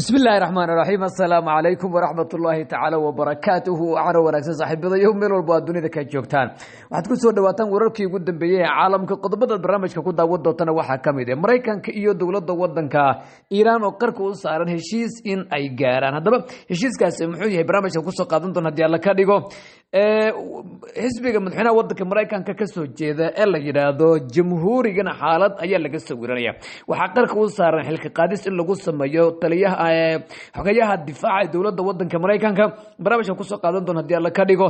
بسم الله الرحمن الرحيم السلام عليكم ورحمة الله تعالى وبركاته وعلى ورقة صاحب يوم من البادوني ذا كجوكتان waxaad ku soo dhawaataan wararkii ugu dambeeyay caalamka qodobada barnaamijka ku daawad doontaan waxa kamid ah Mareykanka iyo dawladda wadanka Iran oo qarka u saaran heshiis in ay gaaraan hadaba heshiiskaasi muxuu yahay barnaamijka ku soo qaadan doona hadii la ka dhigo xisbiga madaxweynaha wadanka Mareykanka ka soo jeeda ee la yiraahdo jamhuurigana xaalad ayaa laga soo wiranaya waxa qarka u saaran xilka qaadis in lagu sameeyo taliyaha xogayaha difaaca dawladda wadanka Mareykanka barnaamijka ku soo qaadan doona hadii la ka dhigo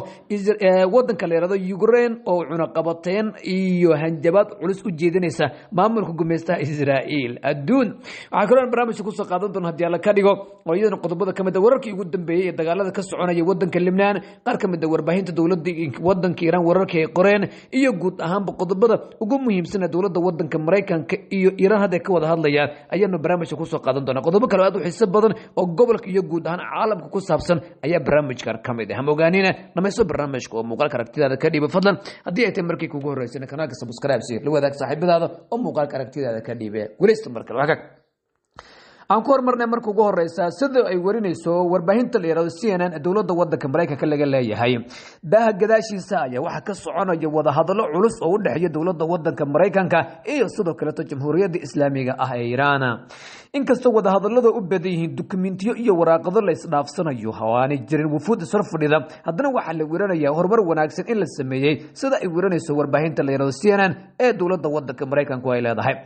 wadanka la yiraahdo Ukraine oo cunaqabateen iyo hanjabaad culus u jeedinaysa maamulka gumeystaha Israa'iil adduun waxa kale oo barnaamijka ku soo qaadan doona hadii la ka dhigo oo iyadana qodobada kamid ah wararkii ugu dambeeyay ee dagaalada ka soconaya wadanka Lebanon qaar kamid ah warbaahinta dawladda wadanka Iran wararka ay qoreen iyo guud ahaan qodobada ugu muhiimsan ee dawladda wadanka Mareykanka iyo Iran hadda ka wada hadlayaan ayaanu barnaamijka ku soo qaadan doona qodobo kale aad u xiiso badan oo gobolka iyo guud ahaan caalamka ku saabsan ayaa barnaamijkan kamid ah mogaanina dhamayso barnaamijka oo muuqaalka aragtidaada ka dhiiba fadlan haddii ay tahay markii kugu horeysay kanaalka subscribe si la wadaag saaxiibadaada oo muuqaalka aragtidaada ka dhiiba guuleysta markale waxa aan ku hormarnay markii ugu horeysa sida ay warinayso warbaahinta la yiraahdo CNN dawladda wadanka Mareykanka laga leeyahay daha gadaashiisa ayaa waxa ka soconaya wada hadallo culus oo u dhaxeeya dawladda wadanka Mareykanka iyo sidoo kale jamhuuriyadda Islaamiga ah ee Iran inkastoo wada hadallada u badan yihiin dokumentiyo iyo waraaqado la isdhaafsanayo hawaani jirin wufuud isar fadhida haddana waxa la wiranayaa horumar wanaagsan in la sameeyay sida ay wiranayso warbaahinta la yiraahdo CNN ee dawladda wadanka Mareykanka ay leedahay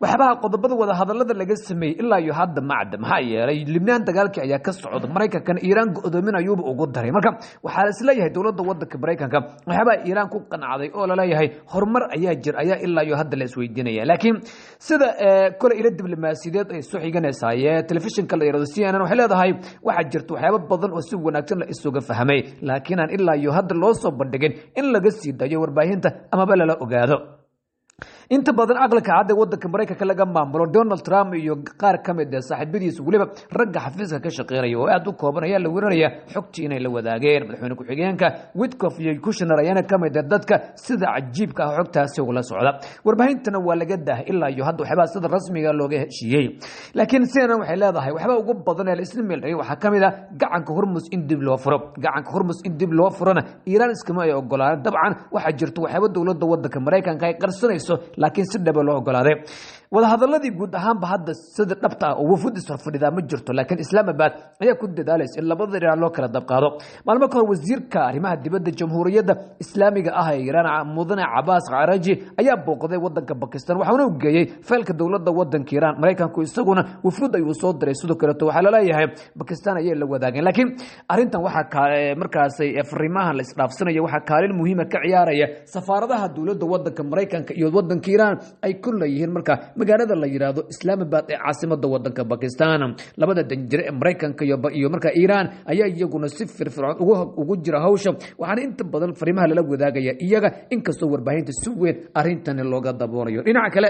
waxba qodobada wada hadallada laga sameeyay ilaa iyo hadda macda maxaa yeelay Lebanon dagaalkii ayaa ka socda Mareykanka Iran go'doominayo ugu daray marka waxa la isleeyahay dawladda wadanka Mareykanka waxba Iran ku qanacday oo la leeyahay horumar ayaa jir ayaa ilaa iyo hadda la isweydiinaya laakiin sida kale ila diblomaasiyadeed ay soo xiganaysaayee telefishinka la yiraahdo CNN waxay leedahay waxa jirto waxyaabo badan oo si wanaagsan la isuga fahmay laakiin aan ilaa iyo hadda loo soo bandhigin in laga sii dayo warbaahinta ama bal la ogaado inta badan aqalka cad ee wadanka Mareykanka laga maamulo Donald Trump iyo qaar kamid ah saaxiibadiisa waliba ragga xafiiska ka shaqeynaya oo aad u kooban ayaa la wiranaya xogtii inay la wadaageen madaxweyne ku xigeenka Witkoff iyo Kushner ayana kamid ah dadka sida cajiibka ah xogtaasi uga socda warbaahintana waa laga daa ilaa iyo hadda waxba sida rasmiga looga heshiiyay laakiin CNN waxay leedahay waxba ugu badan ee Ismail ay waxa kamid ah gacanka Hormuz in dib loo furo gacanka Hormuz in dib loo furana Iran iskama ay ogolaan dabcan waxa jirto waxba dawladda wadanka Mareykanka ay qarsanayso laakiin si dhab loo ogolaaday wada hadalladii guud ahaanba hadda sida dhabta ah oo wufuud isar fadhida ma jirto laakiin Islamabad ayaa ku dadaalaysa in labada dhinac loo kala dabqaado maalmo ka hor wasiirka arrimaha dibadda jamhuuriyadda Islaamiga ah ee Iran Mudane Abbas Araghchi ayaa booqday wadanka Pakistan waxaana uu geeyay faylka dawladda wadanka Iran Mareykanku isaguna wufuud ayuu soo diray sidoo kale waxa la leeyahay Pakistan ayaa la wadaageen laakiin arintan waxa markaas ay fariimaha la isdhaafsanayo waxa kaalin muhiim ah ka ciyaaraya safaaradaha dawladda wadanka Mareykanka iyo wadanka Iran ay ku leeyihiin marka magaalada la yiraahdo Islamabad ee caasimada wadanka Pakistan labada danjire ee Mareykanka iyo marka Iran ayaa iyaguna si firfircoon ugu jira hawsha waxaana inta badan fariimaha la wadaagaya iyaga inkastoo warbaahinta si weyn arintan looga daboolayo dhinaca kale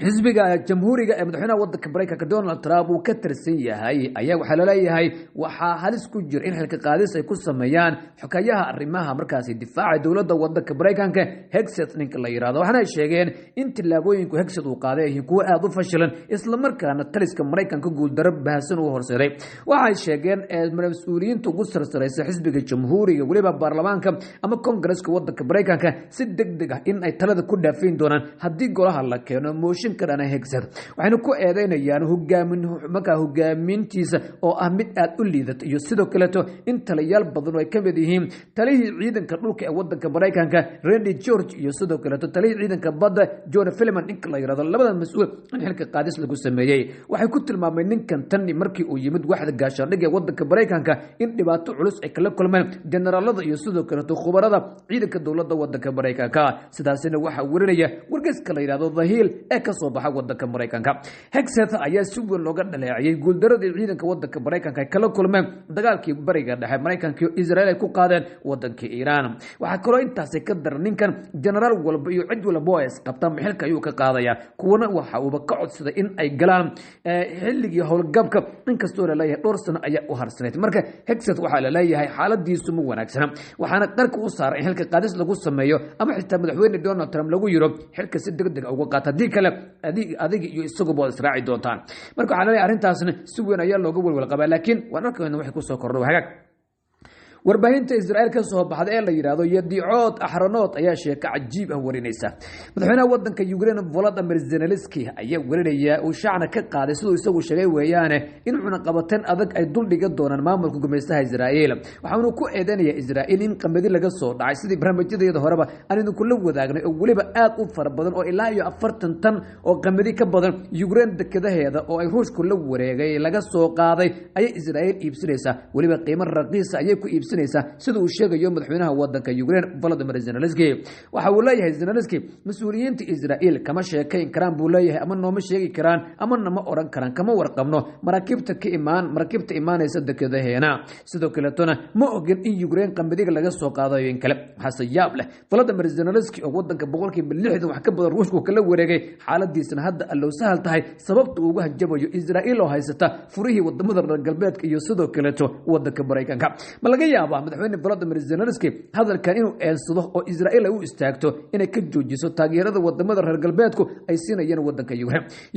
xisbiga jamhuuriga ee madaxweynaha wadanka Mareykanka Donald Trump uu ka tirsan yahay ayaa waxa la leeyahay waxa halis ku jira in xilka qaadis ay ku sameeyaan xogayaha arrimaha markaas difaaca dawladda wadanka Mareykanka Hegseth ninka la yiraahdo waxana ay sheegeen in tilaabooyinku Hegseth uu qaaday ay kuwa aad u fashilan isla markaana taliska Mareykanka guul darab baahsan uu horseeday waxay sheegeen mas'uuliyiinta ugu sarsareeyay xisbiga jamhuuriga waliba baarlamaanka ama kongareeska wadanka Mareykanka si degdeg ah in ay talada ku dhaafin doonaan hadii golaha la keeno kadana Hegseth waxayna ku eedeynayaan hogaamintiisa oo ah mid aad u liidata iyo sidoo kale in taliyaal badan oo ay kamid yihiin taliyii ciidanka dhulka ee wadanka Mareykanka Randy George iyo sidoo kale taliyii ciidanka badda John Fillman ninka la yiraahdo labada mas'uul in xilka qaadis lagu sameeyay waxay ku tilmaameen ninkan tan markii uu yimid waxda gaashaandhig ee wadanka Mareykanka in dhibaato culus ay kala kulmeen generaalada iyo sidoo kale khubarada ciidanka dawladda wadanka Mareykanka sidaasina waxa warinaya wargeyska la yiraahdo The Hill ee ka soo baxa wadanka Mareykanka Hegseth ayaa si weyn looga dhaleecay guuldaradii ciidanka wadanka Mareykanka ay kala kulmeen dagaalkii bariga dhexe Mareykanka iyo Israel ay ku qaadeen wadanka Iran waxa kale intaas ka daran ninkan generaal walba iyo cid walba oo isqabta xilka ayuu ka qaadaya kuwana waxa uu ka codsaday in ay galaan xilligii howlgabka inkastoo la leeyahay dhowr sano ayaa u harsaneed marka Hegseth waxa la leeyahay xaaladiisu ma wanaagsana waxaana qarka u saaray xilka qaadis lagu sameeyo ama xitaa madaxweyne Donald Trump lagu yiro xilka si degdeg ah uga qaata hadii kale adiga iyo isaguba waad israaci doontaan marka waxaa leeyahay arrintaasna si weyn ayaa looga welwel qabaa laakiin waan arkaynaa waxay kusoo kordho hagaag warbaahinta Israa'iil ka soo baxday ee la yiraahdo Yedicood Ahronoot ayaa sheeko cajiib ah warinaysa madaxweynaha wadanka Ukraine Volodymyr Zelensky ayaa warinaya uu shacna ka qaaday sidoo isagu sheegay weeyaane in cunaqabateen adag ay dul dhiga doonaan maamulka gumeystaha Israa'iil waxaanu ku eedeynaya Israa'iil in qamadi laga soo dhacay sidii barnaamijyadeeda horeba aan idinku la wadaagnay oo waliba aad u fara badan oo ilaa iyo 40 tan oo qamadi ka badan Ukraine dekedaheeda oo ay Ruushku la wareegay laga soo qaaday ay Israa'iil iibsanaysa waliba qiimo raqiis ah ayay ku iibsanaysa sida uu sheegayo madaxweynaha wadanka Ukraine Volodymyr Zelensky waxa uu leeyahay Zelensky mas'uuliyiinta Israa'iil kama sheekayn karaan buu leeyahay ama nooma sheegi karaan ama nama oran karaan kama warqabno marakibta imaanaysa dekedaheena sidoo kale tona ma ogin in Ukraine qamadiga laga soo qaadayo in kale waxa yaab leh Volodymyr Zelensky oo wadanka 60% wax ka badan Ruushku kala wareegay xaaladiisna hadda allow sahal tahay sababta uu uga hajabayo Israa'iil oo haysata furihii wadamada reer galbeedka iyo sidoo kale wadanka Mareykanka ma laga yaabaa madaxweyne Volodymyr Zelensky hadalkan inuu eensado oo Israa'iil ay u istaagto inay ka joojiso taageerada wadamada reer galbeedku ay siinayaan wadanka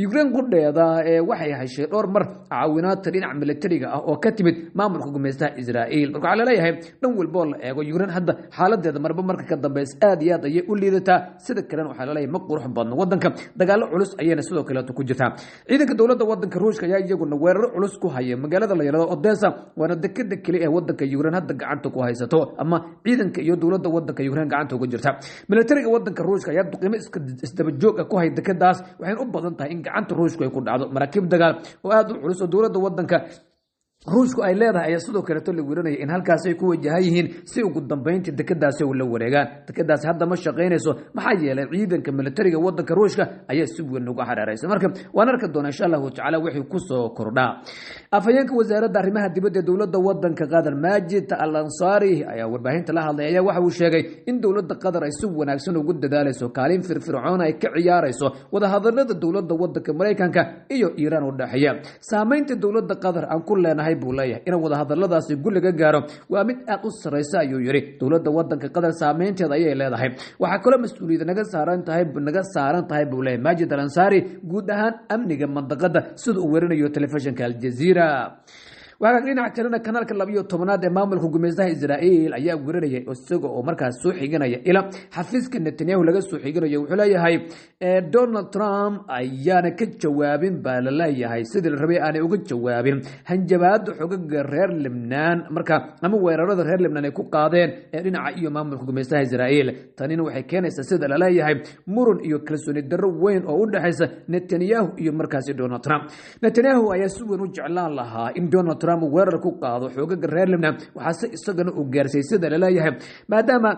Ukraine qudheeda waxay heshay dhowr mar caawinaad dhinaca militariga ah oo ka timid maamulka gumeystaha Israa'iil marka waxa la leeyahay dhan walba la eego Ukraine hadda xaaladeeda marka ka dambeys aad iyo aad ayay u liidataa sida kale waxa la leeyahay ma qurux badno wadanka dagaalo culus ayayna sidoo kale ku jirtaa ciidanka dawladda wadanka Ruushka ayaa iyaguna weerar culus ku haya magaalada la yiraahdo Odessa waana dekada kaliya ee wadanka Ukraine hadda gacanta ku haysato ama ciidanka iyo dawladda wadanka Ukraine gacanta uga jirta militariga wadanka Ruushka ayaa duqeymo isdaba joog ah ku hay dekadaas waxay u badan tahay in gacanta Ruushku ay ku dhacdo maraakiib dagaal oo aad u culus oo dawladda wadanka Ruushku ay leedahay sidoo kale la wiranaya in halkaas ay ku wajahayihiin si ugu dambeyntii dekadaas ay la wareegaan dekadaas hadda ma shaqeynayso maxaa yeelay ciidanka militariga wadanka Ruushka ayaa si weyn uga xaraaraysan marka waan arki doonaa insha Allah taala wixii ku soo kordhaa afayeenka wasaaradda arrimaha dibadda dawladda wadanka Qatar Majid Al-Ansari ayaa warbaahinta la hadlay ayaa waxa uu sheegay in dawladda Qatar ay si wanaagsan ugu dadaalayso kaalin firfircoon ay ka ciyaarayso wada hadallada dawladda wadanka Mareykanka iyo Iiraan u dhaxeeya saameynta dawladda Qatar aan ku leenahay buu leeyahay in wada hadalladaasi guriga gaaro waa mid aad u sareysa ayuu yiri dawladda wadanka Qatar saameynteeda ayay leedahay waxa kale mas'uuliyad naga saaran tahay buu leeyahay Majid Al-Ansari guud ahaan amniga mandaqada sida uu warinayo telefishinka Al Jazeera waxa dhinaca kalena kanaalka 12aad ee maamulka gumeystaha Israa'iil ayaa warinayay isaga oo markaas soo xiganaya ila xafiiska Netanyahu laga soo xiganayo wuxuu leeyahay Donald Trump ayaana ka jawaabin baa la leeyahay sidii la rabay aanay uga jawaabin hanjabaad xogaga reer Lebanon marka ama weerarada reer Lebanon ay ku qaadeen dhinaca iyo maamulka gumeystaha Israa'iil tanina waxay keenaysaa sida la leeyahay muran iyo kalsooni darro weyn oo u dhaxaysa Netanyahu iyo markaas Donald Trump Netanyahu ayaa si weyn u jeclaan lahaa in Donald Trump weerar ku qaado xogaga reer Lebanon waxa isagana uu gaarsay sida la leeyahay maadaama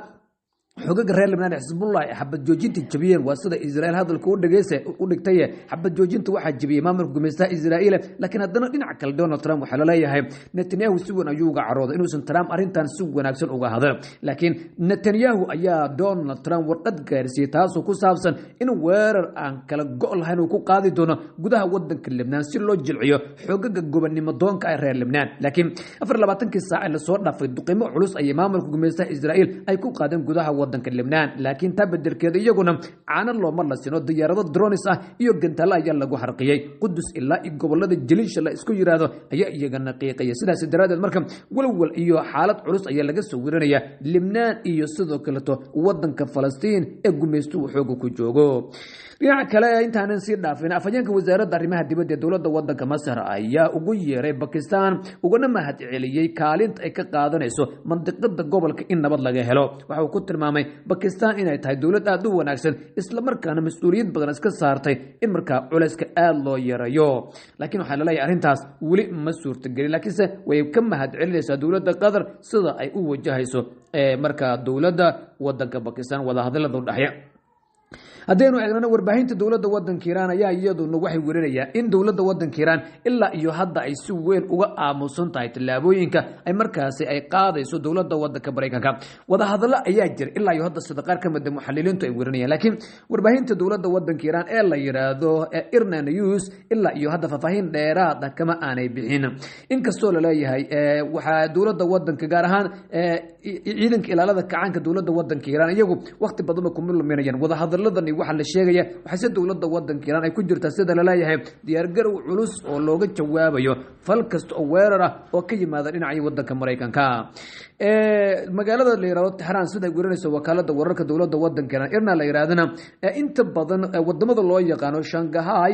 xogaga reer Lebanon Hezbollah xabad joojinta jabiyeen waa sida Israa'iil hadalku u dhigtay xabad joojinta waxa jabiyay maamulka gumeystaha Israa'iil laakiin haddana dhinaca kale Donald Trump waxa la leeyahay Netanyahu si weyn ayuu uga carooday inuusan Trump arintan si wanaagsan uga hadal laakiin Netanyahu ayaa Donald Trump warqad gaarsiyay taas oo ku saabsan in weerar aan kala go'ol lahayn uu ku qaadi doono gudaha wadanka Lebanon si loo jilciyo xogaga gobonimo doonka ee reer Lebanon laakiin 24 saac la soo dhaafay duqeymo culus ay maamulka gumeystaha Israa'iil ay ku qaadeen gudaha wadanka Lebanon laakiin tabadirkeeda iyaguna caana looma la sino diyaarado drones ah iyo gantaalo ayaa lagu xarqiyay Qudus ilaa gobolada Jaliisha la isku yiraahdo ayaa iyagana qiiqaya sidaas daraadeed marka walwal iyo xaalad culus ayaa laga soo wiranaya Lebanon iyo sidoo kale wadanka Falastiin ee gumeystuhu xooga ku joogo dhinaca kale intaanan sii dhaafin afayeenka wasaaradda arrimaha dibadda dawladda wadanka Masar ayaa ugu yeeray Pakistan uguna mahad celiyay kaalinta ay ka qaadanayso mantiqada gobolka in nabad laga helo waxa uu ku tilmaamay Pakistan inay tahay dawlad aad u wanaagsan isla markaana mas'uuliyad badan iska saartay in marka culayska aad loo yarayo laakiin waxa la leeyahay arintaas wali ma suurtagelin laakiinse way ka mahad celinaysaa dawladda Qatar sida ay u wajahayso marka dawladda wadanka Pakistan wada hadallada u dhaxaya haddaynu eegnana warbaahinta dawladda wadanka Iiraan ayaa iyaduna waxay warinayaan in dawladda wadanka Iiraan ilaa iyo hadda ay si weyn uga aamusan tahay tallaabooyinka ay markaasi ay qaadayso dawladda wadanka Mareykanka wada hadallo ayaa jira ilaa iyo hadda sida qaar ka mid ah muxalliliintu ay warinayaan laakiin warbaahinta dawladda wadanka Iiraan ee la yiraahdo IRNA News ilaa iyo hadda faafahin dheeraad ah kama aanay bixin inkastoo la leeyahay waxa dawladda wadanka gaar ahaan ciidanka ilaalada kacaanka dawladda wadanka Iiraan iyagu waqti badan ku milmayaan wada hadallo hadaladani waxa la sheegaya waxa dowladda wadanka Iran ay ku jirtaa sida la leeyahay diyaar garow culus oo looga jawaabayo fal kasta oo weerar ah oo ka yimaada dhinaca wadanka Mareykanka magaalada la yiraahdo Tehran sida ay guurinayso wakaalada wararka dowladda wadanka Iran la yiraahdana inta badan wadamada loo yaqaano Shanghai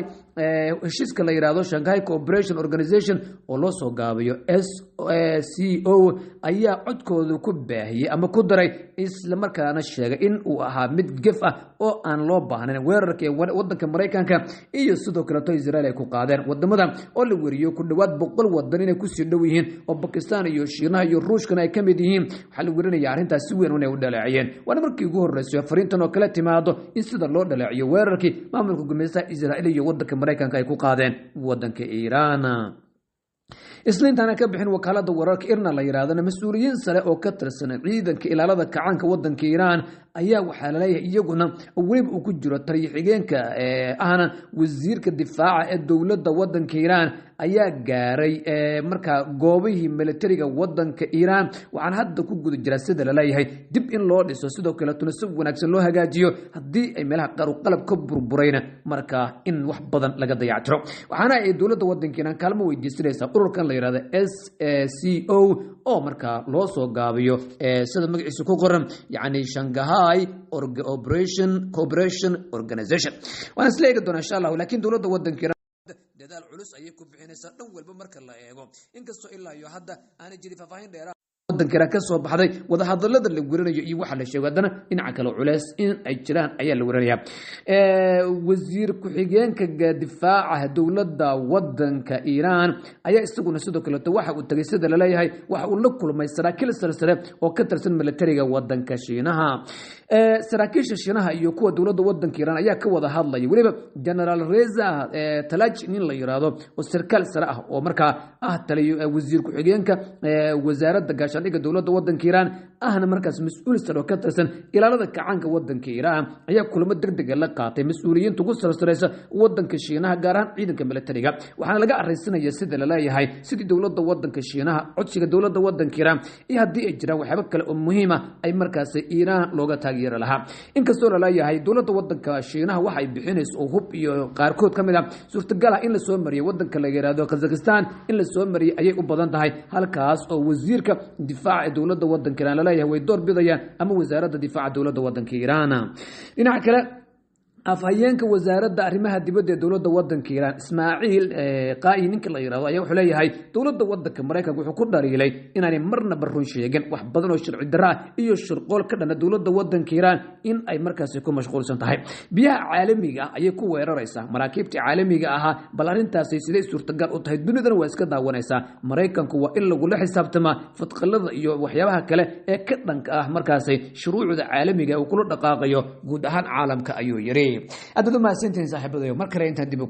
heshiiska la yiraahdo Shanghai Cooperation Organization oo loo soo gaabiyo SCO ayaa codkooda ku baahiyay ama ku daray isla markaana sheegay in uu ahaa mid gaf ah oo aan loo baahnayn weerarka wadanka Mareykanka iyo sidoo kale Israel ay ku qaadeen wadamada oo la wariyo ku dhawaad 100 wadan inay ku sii dhow yihiin oo Pakistan iyo Shiinaha iyo Ruushkana ay kamid yihiin waxa la warinayaa arrintaas si weyn inay u dhaleeciyeen waana markii ugu horeysay fariintan oo kala timaado in sida loo dhaleeciyo weerarkii maamulka gumeystaha Israel iyo wadanka Mareykanka ay ku qaadeen wadanka Iran isniintana ka bixin wakaalada wararka Irna la yiraahdana mas'uuliyiin sare oo ka tirsan ciidanka ilaalada kacaanka wadanka Iran ayaa waxa la leeyahay iyaguna weliba uu ku jiro tariixigeenka ahna wasiirka difaaca ee dowladda wadanka Iran ayaa gaaray marka goobihii militariga wadanka Iran waxaan hadda ku guda jira sida la leeyahay dib in loo dhiso sidoo kale tuna si wanaagsan loo hagaajiyo hadii ay meelaha qaar qalab ka burburayna marka in wax badan laga dayactiro waxaana ay dowladda wadanka Iran kaalmo weydiisanaysaa ururkan la yiraahdo SCO oo marka loo soo gaabiyo sida magaciisa ku qoran yani Shanghai Cooperation Organization waan isleeyahay doona insha Allah laakiin dowladda wadanka Iran dadaal culus ayay ku bixinaysaa dhan walba marka la eego inkastoo ilaa iyo hadda aan jirin faafahin dheeraad wadanka ka soo baxday wada hadalada la gurinayo iyo waxa la sheegay hadana dhinaca kale culeys in ay jiraan ayaa la warinayaa wasiir ku xigeenka difaaca dowladda wadanka Iran ayaa isaguna sidoo kale waxa uu tagay sida la leeyahay waxa uu la kulmay saraakiil sare oo ka tirsan militariga wadanka Shiinaha saraakiisha Shiinaha iyo kuwa dowladda wadanka Iran ayaa ka wada hadlay waliba General Reza Talajin la yiraahdo oo sarkaal sare ah oo markaa taliyo wasiir ku xigeenka wasaaradda gaashaandhigga dowladda wadanka Iran ahna markaas mas'uul sare oo ka tirsan ilaalada kacaanka wadanka Iran ayaa kulamo degdeg ah la qaatay mas'uuliyiinta ugu sarreeysa wadanka Shiinaha gaar ahaan ciidanka militariga waxaana laga arreysanayaa sida la leeyahay sidii dowladda wadanka Shiinaha codsiga dowladda wadanka Iran iyo hadii ay jiraan waxyaabo kale oo muhiim ah ay markaas Iran looga taageero lahaa inkastoo la leeyahay dowladda wadanka Shiinaha waxay bixinayso hub iyo qaarkood kamid ah suurtagal ah in la soo mariyo wadanka la yiraahdo Kazakhstan in la soo mariyo ayay u badan tahay halkaas oo wasiirka difaaca dowladda wadanka Iran la leeyahay way door bidayaan ama wasaaradda difaaca dowladda wadanka Iran dhinaca kale afhayeenka wasaaradda arrimaha dibadda ee dowladda wadanka Iran Ismaaciil Qaayi ninka la yiraahdo ayaa wuxuu leeyahay dowladda wadanka Mareykanka wuxuu ku dhaliilay inaanay marna barrun sheegin wax badan oo sharci darro iyo shirqool ka dhana dowladda wadanka Iran in ay markaas ku mashquulsan tahay biyaha caalamiga ayay ku weeraraysaa maraakiibta caalamiga ah bal arintaas sidee suurtagal u tahay dunidana waa iska daawanaysaa Mareykanku waa in lagu la xisaabtama fadqalada iyo waxyaabaha kale ee ka dhanka ah markaas shuruucda caalamiga oo kula dhaqaaqayo guud ahaan caalamka ayuu yiri aad u mahadsantihiin saaxiibadeeyo mar kale intaan dib